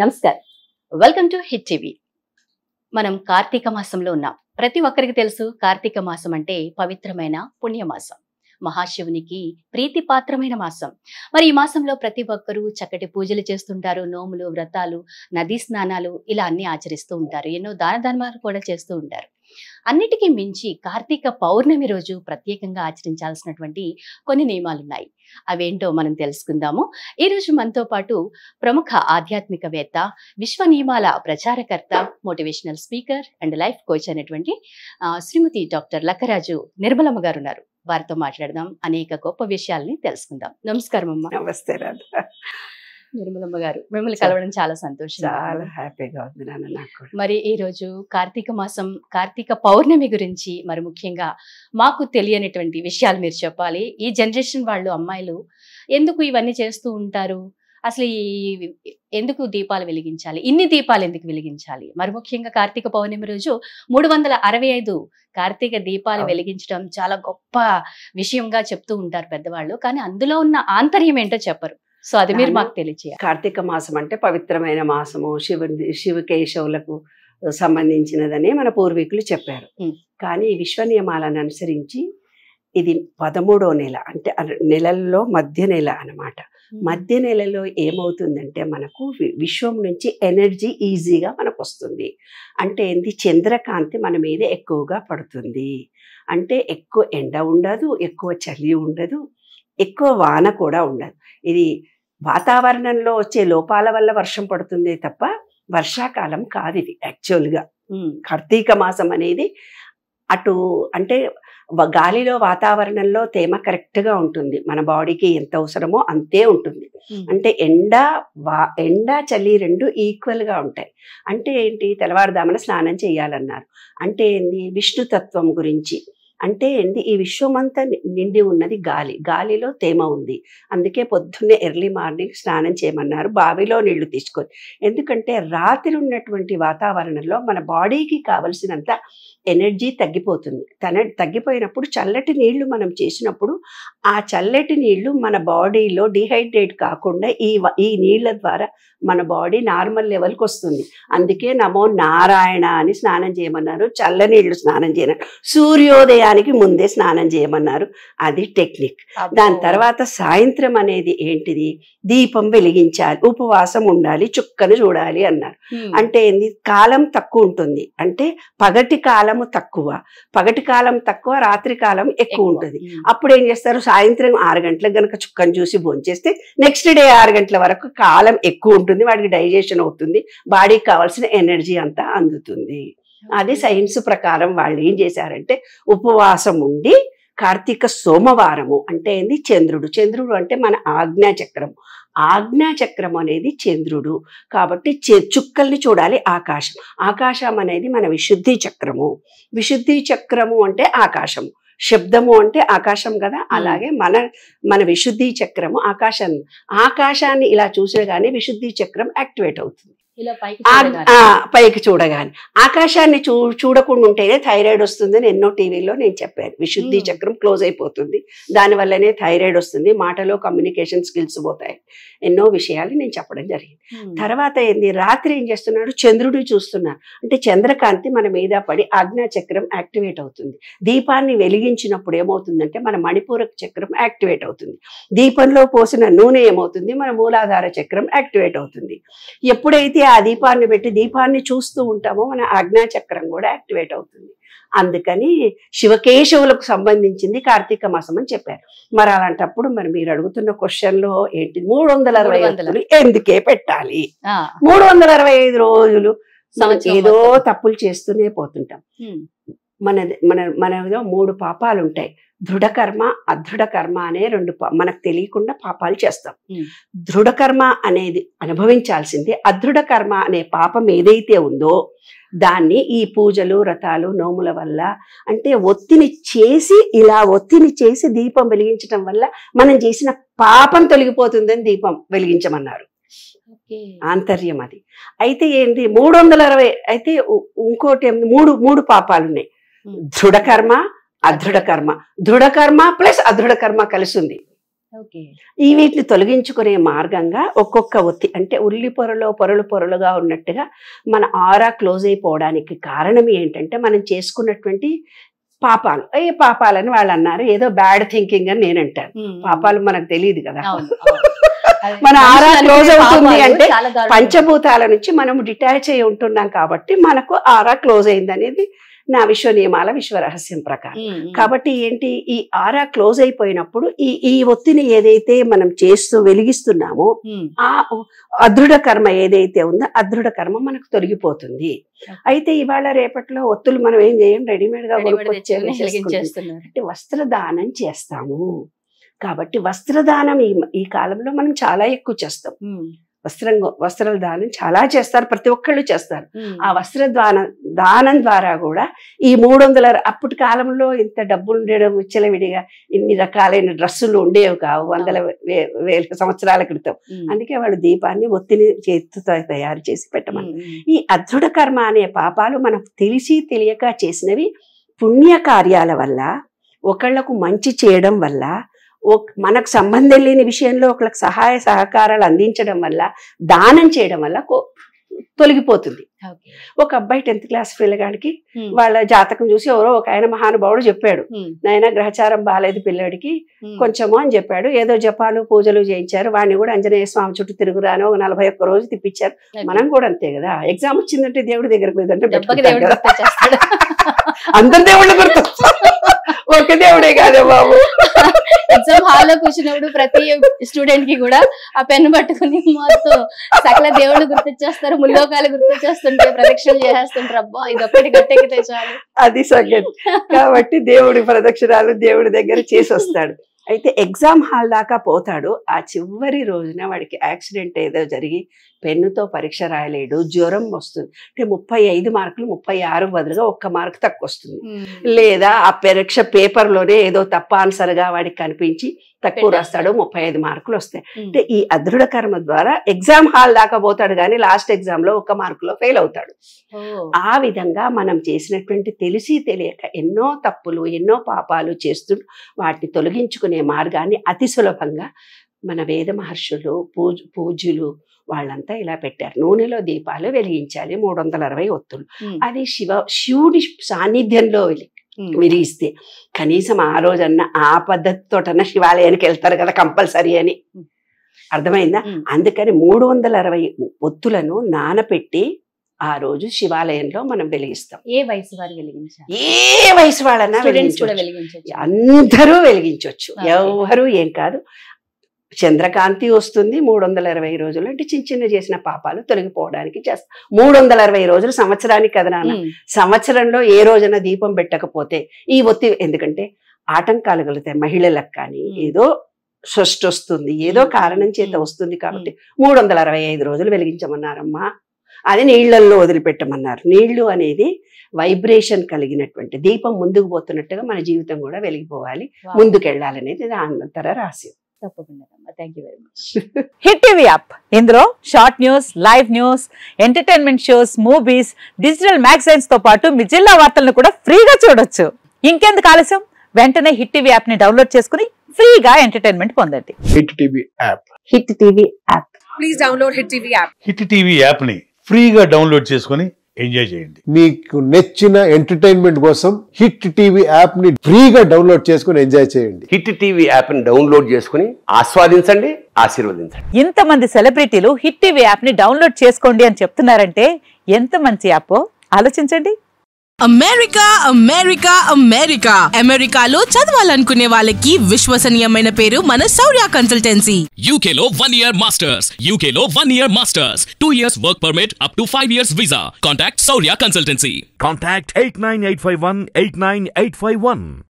నమస్కారం. Welcome to hit TV. మనం కార్తీక మాసంలో ఉన్నాం. ప్రతి ఒక్కరికి తెలుసు కార్తీక మాసం అంటే పవిత్రమైన పుణ్యమాసం, మహాశివునికి ప్రీతిపాత్రమైన మాసం. మరి ఈ మాసంలో ప్రతి ఒక్కరూ చక్కటి పూజలు చేస్తుంటారు, నోములు, వ్రతాలు, నదీ స్నానాలు ఇలా అన్ని ఆచరిస్తూ ఉంటారు. ఎన్నో దాన ధర్మాలు కూడా చేస్తూ ఉంటారు. అన్నిటికీ మించి కార్తీక పౌర్ణమి రోజు ప్రత్యేకంగా ఆచరించాల్సినటువంటి కొన్ని నియమాలు ఉన్నాయి. అవేంటో మనం తెలుసుకుందాము. ఈ రోజు మనతో పాటు ప్రముఖ ఆధ్యాత్మికవేత్త, విశ్వ నియమాల ప్రచారకర్త, motivational speaker and life coach అనేటువంటి శ్రీమతి డాక్టర్ లక్కరాజు నిర్మలమ్మ గారు ఉన్నారు. వారితో మాట్లాడదాం, అనేక గొప్ప విషయాల్ని తెలుసుకుందాం. నమస్కారం అమ్మ. నమస్తే రాధా. నిర్మలమ్మ గారు, మిమ్మల్ని కలవడం చాలా సంతోషం. చాలా హ్యాపీగా ఉంది నాన్న నాకు. మరి ఈ రోజు కార్తీక మాసం, కార్తీక పౌర్ణమి గురించి మరి ముఖ్యంగా మాకు తెలియనటువంటి విషయాలు మీరు చెప్పాలి. ఈ జనరేషన్ వాళ్ళు, అమ్మాయిలు ఎందుకు ఇవన్నీ చేస్తూ ఉంటారు, అసలు ఎందుకు దీపాలు వెలిగించాలి, ఇన్ని దీపాలు ఎందుకు వెలిగించాలి? మరి ముఖ్యంగా కార్తీక పౌర్ణమి రోజు 365 కార్తీక దీపాలు వెలిగించడం చాలా గొప్ప విషయంగా చెప్తూ ఉంటారు పెద్దవాళ్ళు. కానీ అందులో ఉన్న ఆంతర్యం ఏంటో చెప్పరు. సో అది మీరు మాకు తెలియచేయాలి. కార్తీక మాసం అంటే పవిత్రమైన మాసము, శివకేశవులకు సంబంధించినదని మన పూర్వీకులు చెప్పారు. కానీ విశ్వ నియమాలను అనుసరించి ఇది 13వ నెల, అంటే నెలల్లో మధ్య నెల అన్నమాట. మధ్య నెలలో ఏమవుతుందంటే మనకు విశ్వం నుంచి ఎనర్జీ ఈజీగా మనకు వస్తుంది. అంటే ఏంది, చంద్రకాంతి మన మీద ఎక్కువగా పడుతుంది. అంటే ఎక్కువ ఎండ ఉండదు, ఎక్కువ చలి ఉండదు, ఎక్కువ వాన కూడా ఉండదు. ఇది వాతావరణంలో వచ్చే లోపాల వల్ల వర్షం పడుతుంది తప్ప వర్షాకాలం కాదు ఇది. యాక్చువల్గా కార్తీక మాసం అనేది అటు అంటే గాలిలో, వాతావరణంలో తేమ కరెక్ట్గా ఉంటుంది. మన బాడీకి ఎంత అవసరమో అంతే ఉంటుంది. అంటే ఎండ చలి రెండు ఈక్వల్గా ఉంటాయి. అంటే ఏంటి, తెల్లవారుదామన స్నానం చేయాలన్నారు. అంటే ఏంటి, విష్ణుతత్వం గురించి. అంటే ఏంటి, ఈ విశ్వమంతా నిండి ఉన్నది గాలి, గాలిలో తేమ ఉంది. అందుకే పొద్దున్నే ఎర్లీ మార్నింగ్ స్నానం చేయమన్నారు, బావిలో నీళ్లు తీసుకొని. ఎందుకంటే రాత్రి ఉన్నటువంటి వాతావరణంలో మన బాడీకి కావలసినంత ఎనర్జీ తగ్గిపోతుంది. తగ్గిపోయినప్పుడు చల్లటి నీళ్లు మనం చేసినప్పుడు ఆ చల్లటి నీళ్లు మన బాడీలో డిహైడ్రేట్ కాకుండా ఈ నీళ్ల ద్వారా మన బాడీ నార్మల్ లెవెల్కి వస్తుంది. అందుకే నమో నారాయణ అని స్నానం చేయమన్నారు, చల్లనీళ్లు స్నానం చేయమన్నారు, సూర్యోదయానికి ముందే స్నానం చేయమన్నారు. అది టెక్నిక్. దాని తర్వాత సాయంత్రం అనేది ఏంటిది, దీపం వెలిగించాలి, ఉపవాసం ఉండాలి, చుక్కను చూడాలి అన్నారు. అంటే ఏంది, కాలం తక్కువ ఉంటుంది. అంటే పగటి కాలము తక్కువ, పగటి కాలం తక్కువ, రాత్రి కాలం ఎక్కువ ఉంటుంది. అప్పుడు ఏం చేస్తారు, సాయంత్రం 6 గంటలకు గనక చుక్కను చూసి భోంచేస్తే నెక్స్ట్ డే 6 గంటల వరకు కాలం ఎక్కువ ఉంటుంది, వాడికి డైజెషన్ అవుతుంది, బాడీకి కావాల్సిన ఎనర్జీ అంతా అందుతుంది. అది సైన్స్ ప్రకారం వాళ్ళు ఏం చేశారంటే, ఉపవాసం ఉండి కార్తీక సోమవారము అంటే ఏంది, చంద్రుడు అంటే మన ఆజ్ఞాచక్రం. ఆజ్ఞాచక్రం అనేది చంద్రుడు కాబట్టి చుక్కల్ని చూడాలి. ఆకాశం అనేది మన విశుద్ధి చక్రము. విశుద్ధి చక్రము అంటే ఆకాశము, శబ్దము అంటే ఆకాశం కదా. అలాగే మన విశుద్ధి చక్రము ఆకాశాన్ని ఇలా చూసేగానే విశుద్ధి చక్రం యాక్టివేట్ అవుతుంది. పైకి చూడగానే. ఆకాశాన్ని చూడకుండా ఉంటేనే థైరాయిడ్ వస్తుందని ఎన్నో టీవీలో నేను చెప్పాను. విశుద్ధి చక్రం క్లోజ్ అయిపోతుంది, దానివల్లనే థైరాయిడ్ వస్తుంది, మాటలో కమ్యూనికేషన్ స్కిల్స్ పోతాయి, ఎన్నో విషయాలు నేను చెప్పడం జరిగింది. తర్వాత ఏంది, రాత్రి ఏం చేస్తున్నాడు, చంద్రుడు చూస్తున్నారు. అంటే చంద్రకాంతి మన మీద పడి ఆజ్ఞాచక్రం యాక్టివేట్ అవుతుంది. దీపాన్ని వెలిగించినప్పుడు ఏమవుతుందంటే మన మణిపూరక చక్రం యాక్టివేట్ అవుతుంది. దీపంలో పోసిన నూనె ఏమవుతుంది, మన మూలాధార చక్రం యాక్టివేట్ అవుతుంది. ఎప్పుడైతే ఆ దీపాన్ని పెట్టి దీపాన్ని చూస్తూ ఉంటామో మన ఆజ్ఞాచక్రం కూడా యాక్టివేట్ అవుతుంది. అందుకని శివకేశవులకు సంబంధించింది కార్తీక మాసం అని చెప్పారు. మరి అలాంటప్పుడు మరి మీరు అడుగుతున్న క్వశ్చన్లో ఏంటి, 365 ఎందుకే పెట్టాలి? 365 రోజులు ఏదో తప్పులు చేస్తూనే పోతుంటాం. మనలో 3 పాపాలు ఉంటాయి. దృఢకర్మ, అదృఢకర్మ అనే 2 మనకు తెలియకుండా పాపాలు చేస్తాం. దృఢకర్మ అనేది అనుభవించాల్సిందే. అదృఢకర్మ అనే పాపం ఏదైతే ఉందో దాన్ని ఈ పూజలు, వ్రతాలు, నోముల వల్ల, అంటే ఒత్తిడి చేసి దీపం వెలిగించడం వల్ల మనం చేసిన పాపం తొలగిపోతుందని దీపం వెలిగించమన్నారు. ఆంతర్యం అది. అయితే ఏంటి, 360 అయితే ఇంకోటి 3 పాపాలు ఉన్నాయి. దృఢకర్మ, అదృఢకర్మ. దృఢకర్మ ప్లస్ అదృఢకర్మ కలిసి ఉంది. ఈ వీటిని తొలగించుకునే మార్గంగా ఒక్కొక్క ఒత్తి అంటే ఉల్లి పొరలుగా ఉన్నట్టుగా మన ఆరా క్లోజ్ అయిపోవడానికి కారణం ఏంటంటే మనం చేసుకున్నటువంటి పాపాలు. ఏ పాపాలని వాళ్ళు అన్నారు, ఏదో బ్యాడ్ థింకింగ్ అని నేను అంటాను. పాపాలు మనకు తెలియదు కదా. మన ఆరా క్లోజ్ అవుతుంది అంటే పంచభూతాల నుంచి మనం డిటాచ్ అయి ఉంటున్నాం కాబట్టి మనకు ఆరా క్లోజ్ అయింది అనేది నా విశ్వ నియమాల విశ్వరహస్యం ప్రకారం. కాబట్టి ఏంటి, ఈ ఆరా క్లోజ్ అయిపోయినప్పుడు ఈ ఒత్తిని ఏదైతే మనం చేస్తూ వెలిగిస్తున్నామో ఆ అదృఢ కర్మ ఏదైతే ఉందో అదృఢ కర్మ మనకు తొలగిపోతుంది. అయితే ఇవాళ రేపట్లో ఒత్తులు మనం ఏం చేయం, రెడీమేడ్ గా అంటే వస్త్రదానం చేస్తాము. కాబట్టి వస్త్రదానం ఈ కాలంలో మనం చాలా ఎక్కువ చేస్తాం. వస్త్రాల దానం చాలా చేస్తారు, ప్రతి ఒక్కళ్ళు చేస్తారు. ఆ దానం ద్వారా కూడా ఈ 300 అప్పటి కాలంలో ఇంత డబ్బులు ఉండడం విచ్చలవిడిగా ఇన్ని రకాలైన డ్రెస్సులు ఉండేవి కావు, వేల సంవత్సరాల క్రితం. అందుకే వాళ్ళు దీపాన్ని ఒత్తిని చేతితో తయారు చేసి పెట్టమని. ఈ అదృఢ కర్మ అనే పాపాలు మనం తెలిసి తెలియక చేసినవి పుణ్య కార్యాల వల్ల, ఒకళ్లకు మంచి చేయడం వల్ల, మనకు సంబంధం లేని విషయంలో ఒకళ్ళకి సహాయ సహకారాలు అందించడం వల్ల, దానం చేయడం వల్ల తొలగిపోతుంది. ఒక అబ్బాయి 10th క్లాస్ పిల్లగాడికి వాళ్ళ జాతకం చూసి ఎవరో ఒక ఆయన మహానుభావుడు చెప్పాడు, నాయన గ్రహచారం బాగాలేదు పిల్లడికి కొంచెము అని చెప్పాడు. ఏదో జపాలు పూజలు చేయించారు. వాడిని కూడా ఆంజనేయ స్వామి చుట్టూ తిరుగురాను 41 రోజు తిప్పించారు. మనం కూడా అంతే కదా, ఎగ్జామ్ వచ్చిందంటే దేవుడి దగ్గరకు పోయిందంటే అందరు దేవుళ్ళు గుర్తు, ఒక దేవుడే కాదే బాబు. ఎగ్జామ్ హాల్లో కూర్చున్నప్పుడు ప్రతి స్టూడెంట్ కి కూడా ఆ పెన్ను పట్టుకుని మొత్తం సకల దేవుళ్ళు గుర్తొచ్చేస్తారు, ముల్లోకాలు గుర్తొచ్చేస్తుంటే ప్రదక్షిణలు చేసేస్తుంటారు. అబ్బా ఇదొక్కటి గట్టెక్కితే చాలు, అది సంగతి. కాబట్టి దేవుడి ప్రదక్షిణాలు దేవుడి దగ్గర చేసి వస్తాడు. అయితే ఎగ్జామ్ హాల్ దాకా పోతాడు. ఆ చివరి రోజున వాడికి యాక్సిడెంట్ ఏదో జరిగి పెన్నుతో పరీక్ష రాయలేడు, జ్వరం వస్తుంది. అంటే 35 మార్కులు 36 బదులుగా 1 మార్క్ తక్కువ వస్తుంది. లేదా ఆ పరీక్ష పేపర్లోనే ఏదో తప్ప ఆన్సర్గా వాడికి కనిపించి తక్కువ రాస్తాడు, 35 మార్కులు వస్తాయి. అంటే ఈ అదృఢ కర్మ ద్వారా ఎగ్జామ్ హాల్ దాకా పోతాడు కానీ లాస్ట్ ఎగ్జామ్ లో 1 మార్కులో ఫెయిల్ అవుతాడు. ఆ విధంగా మనం చేసినటువంటి తెలిసి తెలియక ఎన్నో తప్పులు ఎన్నో పాపాలు చేస్తూ వాటిని తొలగించుకునే మార్గాన్ని అతి సులభంగా మన వేద మహర్షులు పూజ్యులు వాళ్ళంతా ఇలా పెట్టారు. నూనెలో దీపాలు వెలిగించాలి 360 ఒత్తులు. అది శివుడి సాన్నిధ్యంలో వెలిగిస్తే కనీసం ఆ రోజన్నా ఆ పద్ధతితోటన్నా శివాలయానికి వెళ్తారు కదా కంపల్సరీ అని. అర్థమైందా? అందుకని 360 ఒత్తులను నానపెట్టి ఆ రోజు శివాలయంలో మనం వెలిగిస్తాం. ఏ వయసు వారు వెలిగించాలి? ఏ వయసు వాళ్ళన్నా వెలిగించవచ్చు, అందరూ వెలిగించవచ్చు, ఎవరు ఏం కాదు. చంద్రకాంతి వస్తుంది 360 రోజులు. అంటే చిన్న చిన్న చేసిన పాపాలు తొలగిపోవడానికి చేస్తాం. 360 రోజులు సంవత్సరానికి కదా నాన్న. సంవత్సరంలో ఏ రోజున దీపం పెట్టకపోతే ఈ ఒత్తి, ఎందుకంటే ఆటంకాలు కలుగుతాయి మహిళలకు, కానీ ఏదో షష్ఠి వస్తుంది, ఏదో కారణం చేత వస్తుంది. కాబట్టి 365 రోజులు వెలిగించమన్నారమ్మా. అది నీళ్లలో వదిలిపెట్టమన్నారు. నీళ్లు అనేది వైబ్రేషన్ కలిగినటువంటి దీపం ముందుకు పోతున్నట్టుగా మన జీవితం కూడా వెలిగిపోవాలి, ముందుకెళ్ళాలనేది దానంతర రహస్యం. తప్పకుండా. Thank you very much. Hit TV app, ఇందులో short news, live news, entertainment shows, movies, digital magazines తో పాటు మీ జిల్లా వార్తలను కూడా ఫ్రీగా చూడొచ్చు. ఇంకెందుకు ఆలస్యం, వెంటనే హిట్ టీవీ యాప్ ని డౌన్లోడ్ చేసుకుని ఫ్రీగా ఎంటర్టైన్మెంట్ పొందండి. Hit TV app. Hit TV app. Please download hit TV app. Hit TV app ని ఫ్రీగా డౌన్లోడ్ చేసుకుని ఎంజాయ్ చేయండి. మీకు నచ్చిన ఎంటర్టైన్మెంట్ కోసం హిట్ టీవీ యాప్ ని ఫ్రీగా డౌన్లోడ్ చేసుకుని ఎంజాయ్ చేయండి. హిట్ టీవీ యాప్ ని డౌన్లోడ్ చేసుకుని ఆస్వాదించండి, ఆశీర్వదించండి. ఇంతమంది సెలబ్రిటీలు హిట్ టీవీ యాప్ ని డౌన్లోడ్ చేసుకోండి అని చెప్తున్నారంటే ఎంత మంచి యాప్ ఆలోచించండి. అమెరికా అమెరికా అమెరికా అమెరికాలో చదవాలనుకునే వాళ్ళకి విశ్వసనీయమైన పేరు మన శౌర్య కన్సల్టెన్సీ. UK లో 1 year masters, UK లో 1 year masters, 2 years work permit up to 5 years visa. Contact Saurya Consultancy. Contact 89851 89851.